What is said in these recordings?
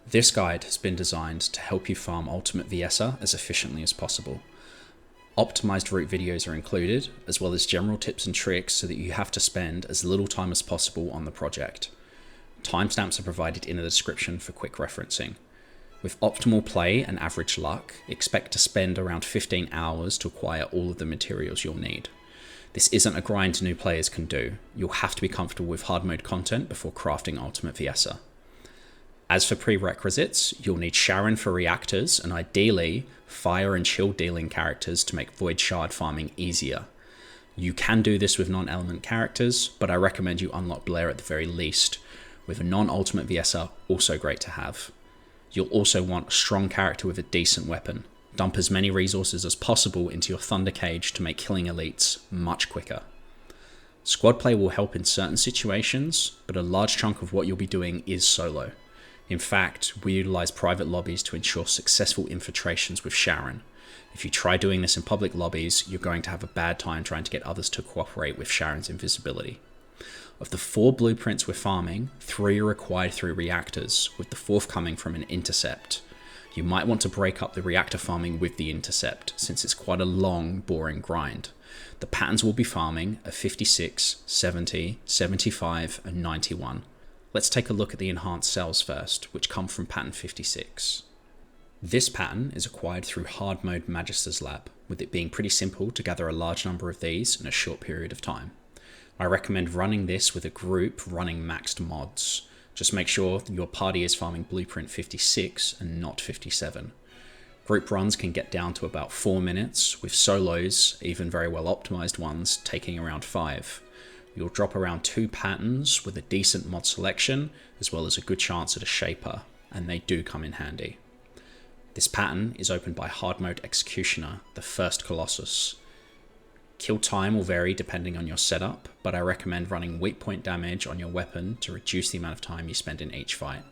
This guide has been designed to help you farm Ultimate Viessa as efficiently as possible. Optimized route videos are included, as well as general tips and tricks so that you have to spend as little time as possible on the project. Timestamps are provided in the description for quick referencing. With optimal play and average luck, expect to spend around 15 hours to acquire all of the materials you'll need. This isn't a grind new players can do. You'll have to be comfortable with hard mode content before crafting Ultimate Viessa. As for prerequisites, you'll need Sharen for reactors and ideally fire and chill dealing characters to make void shard farming easier. You can do this with non-element characters, but I recommend you unlock Blair at the very least, with a non-ultimate Viessa also great to have. You'll also want a strong character with a decent weapon. Dump as many resources as possible into your Thunder Cage to make killing elites much quicker. Squad play will help in certain situations, but a large chunk of what you'll be doing is solo. In fact, we utilize private lobbies to ensure successful infiltrations with Sharen. If you try doing this in public lobbies, you're going to have a bad time trying to get others to cooperate with Sharen's invisibility. Of the 4 blueprints we're farming, 3 are acquired through reactors, with the 4th coming from an intercept. You might want to break up the reactor farming with the intercept, since it's quite a long, boring grind. The patterns we'll be farming are 56, 70, 75, and 91. Let's take a look at the Enhanced Cells first, which come from pattern 56. This pattern is acquired through hard mode Magister's lab, with it being pretty simple to gather a large number of these in a short period of time. I recommend running this with a group running maxed mods. Just make sure your party is farming blueprint 56 and not 57. Group runs can get down to about 4 minutes, with solos, even very well optimized ones, taking around 5. You'll drop around 2 patterns with a decent mod selection, as well as a good chance at a shaper, and they do come in handy. This pattern is opened by hard mode Executioner, the first Colossus. Kill time will vary depending on your setup, but I recommend running weak point damage on your weapon to reduce the amount of time you spend in each fight.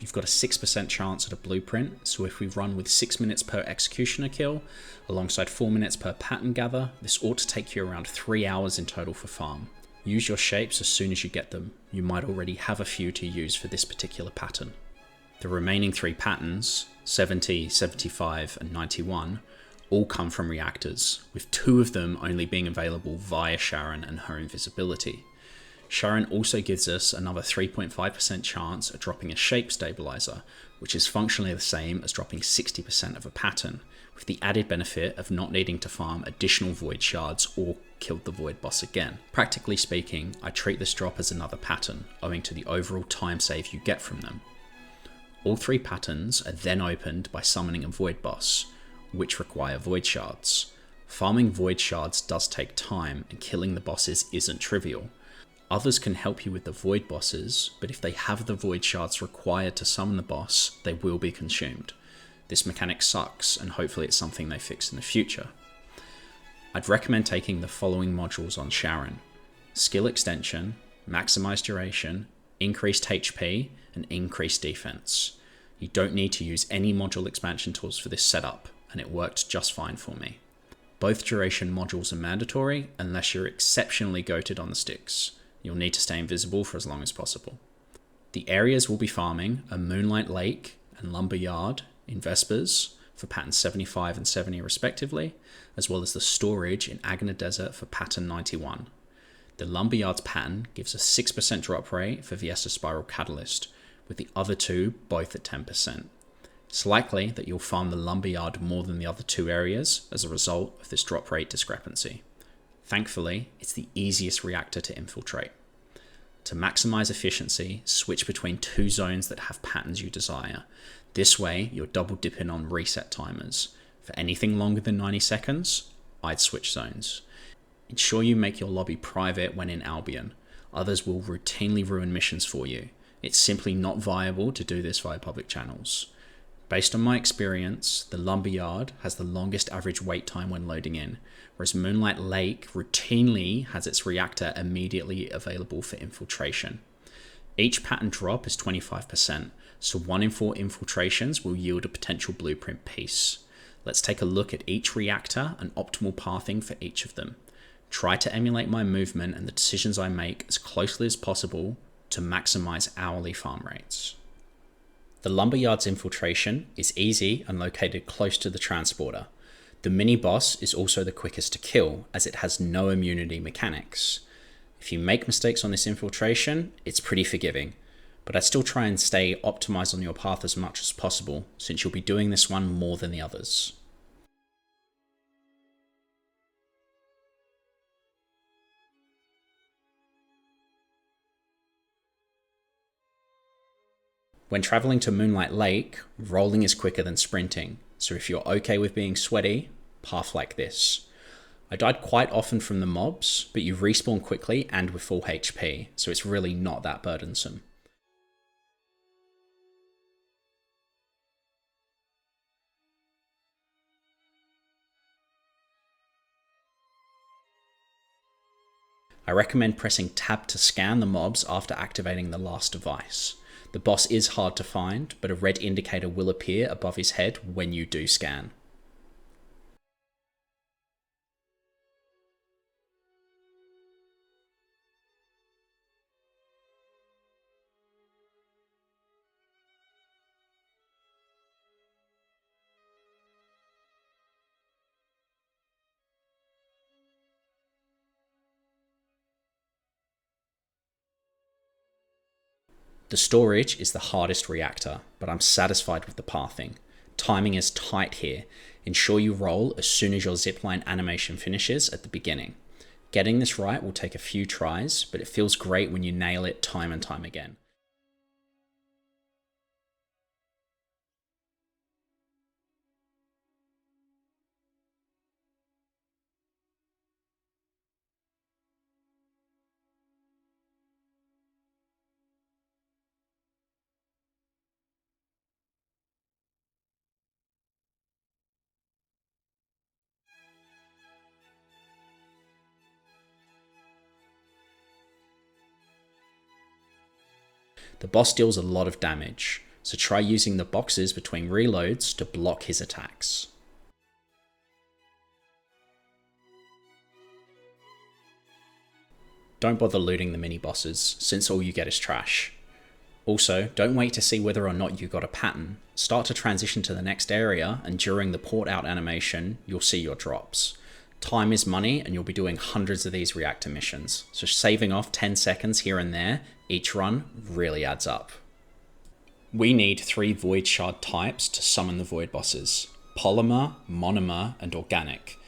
You've got a 6% chance at a blueprint, so if we run with 6 minutes per Executioner kill, alongside 4 minutes per pattern gather, this ought to take you around 3 hours in total for farm. Use your shapes as soon as you get them. You might already have a few to use for this particular pattern. The remaining 3 patterns, 70, 75, and 91, all come from reactors, with 2 of them only being available via Sharen and her invisibility. Sharen also gives us another 3.5% chance at dropping a shape stabilizer, which is functionally the same as dropping 60% of a pattern, with the added benefit of not needing to farm additional void shards or kill the void boss again. Practically speaking, I treat this drop as another pattern, owing to the overall time save you get from them. All 3 patterns are then opened by summoning a void boss, which require void shards. Farming void shards does take time, and killing the bosses isn't trivial. Others can help you with the void bosses, but if they have the void shards required to summon the boss, they will be consumed. This mechanic sucks, and hopefully it's something they fix in the future. I'd recommend taking the following modules on Sharen: Skill Extension, Maximize Duration, Increased HP, and Increased Defense. You don't need to use any module expansion tools for this setup, and it worked just fine for me. Both duration modules are mandatory unless you're exceptionally goated on the sticks. You'll need to stay invisible for as long as possible. The areas we'll be farming are Moonlight Lake and Lumber Yard in Vespers for pattern 75 and 70 respectively, as well as the storage in Agna Desert for pattern 91. The Lumberyard's pattern gives a 6% drop rate for Viessa Spiral Catalyst, with the other 2 both at 10%. It's likely that you'll farm the Lumberyard more than the other 2 areas as a result of this drop rate discrepancy. Thankfully, it's the easiest reactor to infiltrate. To maximize efficiency, switch between 2 zones that have patterns you desire. This way, you're double dipping on reset timers. For anything longer than 90 seconds, I'd switch zones. Ensure you make your lobby private when in Albion. Others will routinely ruin missions for you. It's simply not viable to do this via public channels. Based on my experience, the Lumberyard has the longest average wait time when loading in, whereas Moonlight Lake routinely has its reactor immediately available for infiltration. Each pattern drop is 25%, so 1 in 4 infiltrations will yield a potential blueprint piece. Let's take a look at each reactor and optimal pathing for each of them. Try to emulate my movement and the decisions I make as closely as possible to maximize hourly farm rates. The Lumberyard's infiltration is easy and located close to the transporter. The mini-boss is also the quickest to kill, as it has no immunity mechanics. If you make mistakes on this infiltration, it's pretty forgiving, but I'd still try and stay optimized on your path as much as possible, since you'll be doing this one more than the others. When traveling to Moonlight Lake, rolling is quicker than sprinting, so if you're okay with being sweaty, path like this. I died quite often from the mobs, but you respawn quickly and with full HP, so it's really not that burdensome. I recommend pressing tab to scan the mobs after activating the last device. The boss is hard to find, but a red indicator will appear above his head when you do scan. The storage is the hardest reactor, but I'm satisfied with the pathing. Timing is tight here. Ensure you roll as soon as your zipline animation finishes at the beginning. Getting this right will take a few tries, but it feels great when you nail it time and time again. The boss deals a lot of damage, so try using the boxes between reloads to block his attacks. Don't bother looting the mini-bosses, since all you get is trash. Also, don't wait to see whether or not you got a pattern. Start to transition to the next area, and during the port out animation, you'll see your drops. Time is money, and you'll be doing hundreds of these reactor missions, so saving off 10 seconds here and there each run really adds up. We need 3 Void Shard types to summon the Void bosses: Polymer, Monomer, and Organic.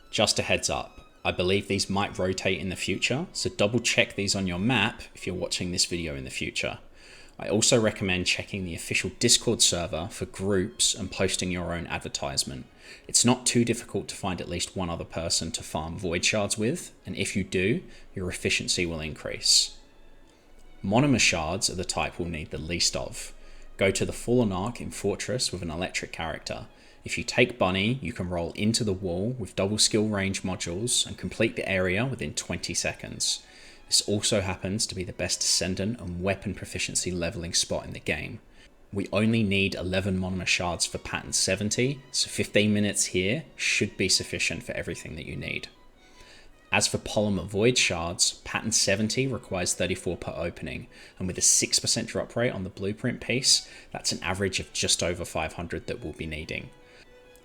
Just a heads up, I believe these might rotate in the future, so double check these on your map if you're watching this video in the future. I also recommend checking the official Discord server for groups and posting your own advertisement. It's not too difficult to find at least one other person to farm Void Shards with, and if you do, your efficiency will increase. Monomer Shards are the type we'll need the least of. Go to the Fallen Arc in Fortress with an electric character. If you take Bunny, you can roll into the wall with double skill range modules and complete the area within 20 seconds. This also happens to be the best Descendant and weapon proficiency leveling spot in the game. We only need 11 Monomer Shards for pattern 70, so 15 minutes here should be sufficient for everything that you need. As for Polymer Void Shards, pattern 70 requires 34 per opening, and with a 6% drop rate on the blueprint piece, that's an average of just over 500 that we'll be needing.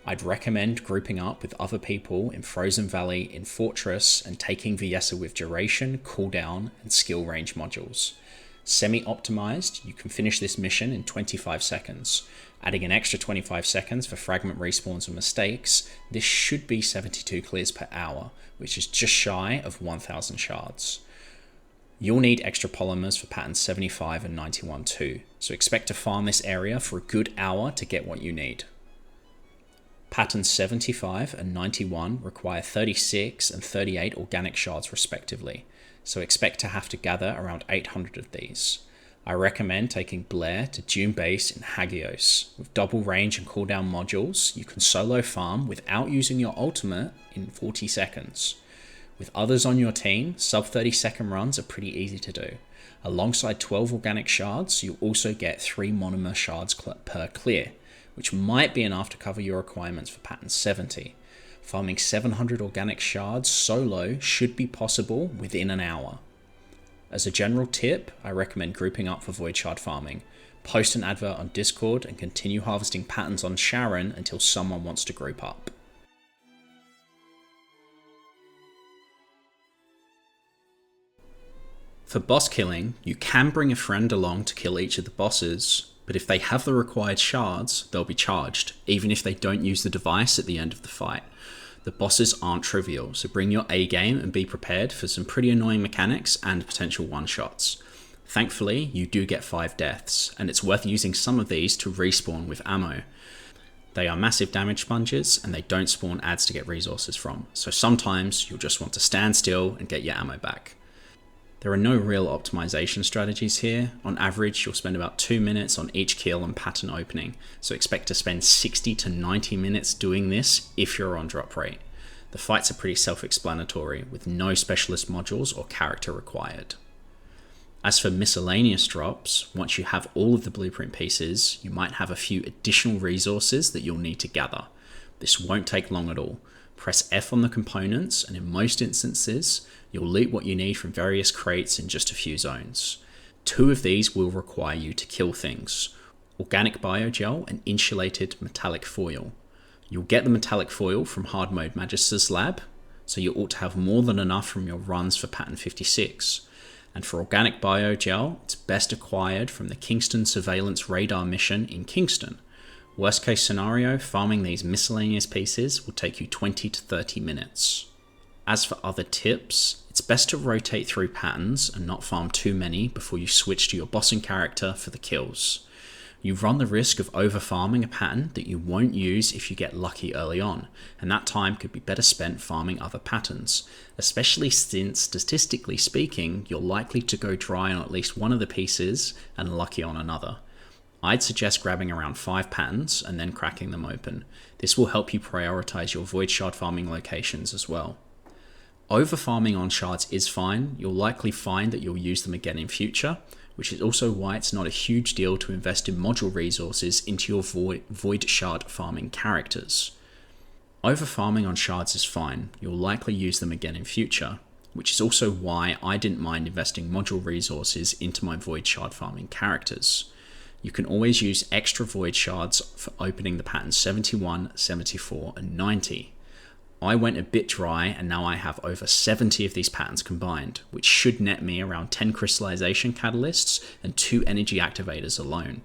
I'd recommend grouping up with other people in Frozen Valley in Fortress and taking Viessa with duration, cooldown, and skill range modules. Semi-optimized, you can finish this mission in 25 seconds. Adding an extra 25 seconds for fragment respawns and mistakes, this should be 72 clears per hour, which is just shy of 1000 shards. You'll need extra polymers for patterns 75 and 91 too, so expect to farm this area for a good hour to get what you need. Patterns 75 and 91 require 36 and 38 organic shards respectively, so expect to have to gather around 800 of these. I recommend taking Blair to Dune base in Hagios. With double range and cooldown modules, you can solo farm without using your ultimate in 40 seconds. With others on your team, sub 30 second runs are pretty easy to do. Alongside 12 organic shards, you also get 3 monomer shards per clear, which might be enough to cover your requirements for pattern 70. Farming 700 organic shards solo should be possible within an hour. As a general tip, I recommend grouping up for Void Shard farming, post an advert on Discord, and continue harvesting patterns on Sharen until someone wants to group up. For boss killing, you can bring a friend along to kill each of the bosses, but if they have the required shards, they'll be charged, even if they don't use the device at the end of the fight. The bosses aren't trivial, so bring your A game and be prepared for some pretty annoying mechanics and potential one-shots. Thankfully, you do get 5 deaths, and it's worth using some of these to respawn with ammo. They are massive damage sponges, and they don't spawn adds to get resources from, so sometimes you'll just want to stand still and get your ammo back. There are no real optimization strategies here. On average, you'll spend about 2 minutes on each kill and pattern opening, so expect to spend 60 to 90 minutes doing this if you're on drop rate. The fights are pretty self-explanatory, with no specialist modules or character required. As for miscellaneous drops, once you have all of the blueprint pieces, you might have a few additional resources that you'll need to gather. This won't take long at all. Press F on the components, and in most instances, you'll loot what you need from various crates in just a few zones. 2 of these will require you to kill things: organic biogel and insulated metallic foil. You'll get the metallic foil from hard mode Magister's lab, so you ought to have more than enough from your runs for pattern 56. And for organic biogel, it's best acquired from the Kingston Surveillance Radar mission in Kingston. Worst case scenario, farming these miscellaneous pieces will take you 20 to 30 minutes. As for other tips, it's best to rotate through patterns and not farm too many before you switch to your bossing character for the kills. You run the risk of over farming a pattern that you won't use if you get lucky early on, and that time could be better spent farming other patterns, especially since statistically speaking, you're likely to go dry on at least one of the pieces and lucky on another. I'd suggest grabbing around 5 patterns and then cracking them open. This will help you prioritize your void shard farming locations as well. Over farming on shards is fine. You'll likely find that you'll use them again in future, which is also why it's not a huge deal to invest in module resources into your void shard farming characters. Over farming on shards is fine. You'll likely use them again in future, which is also why I didn't mind investing module resources into my void shard farming characters. You can always use extra void shards for opening the patterns 71, 74, and 90. I went a bit dry, and now I have over 70 of these patterns combined, which should net me around 10 crystallization catalysts and 2 energy activators alone.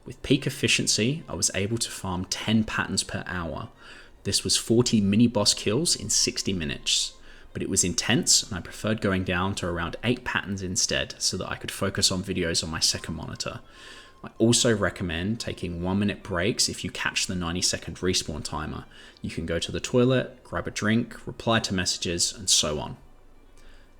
With peak efficiency, I was able to farm 10 patterns per hour. This was 40 mini boss kills in 60 minutes. But it was intense, and I preferred going down to around 8 patterns instead so that I could focus on videos on my second monitor. I also recommend taking 1-minute breaks if you catch the 90-second respawn timer. You can go to the toilet, grab a drink, reply to messages, and so on.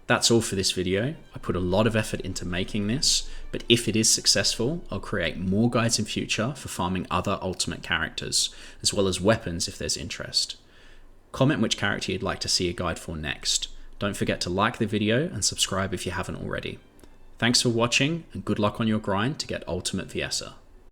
That's all for this video. I put a lot of effort into making this, but if it is successful, I'll create more guides in future for farming other ultimate characters, as well as weapons if there's interest. Comment which character you'd like to see a guide for next. Don't forget to like the video and subscribe if you haven't already. Thanks for watching, and good luck on your grind to get Ultimate Viessa.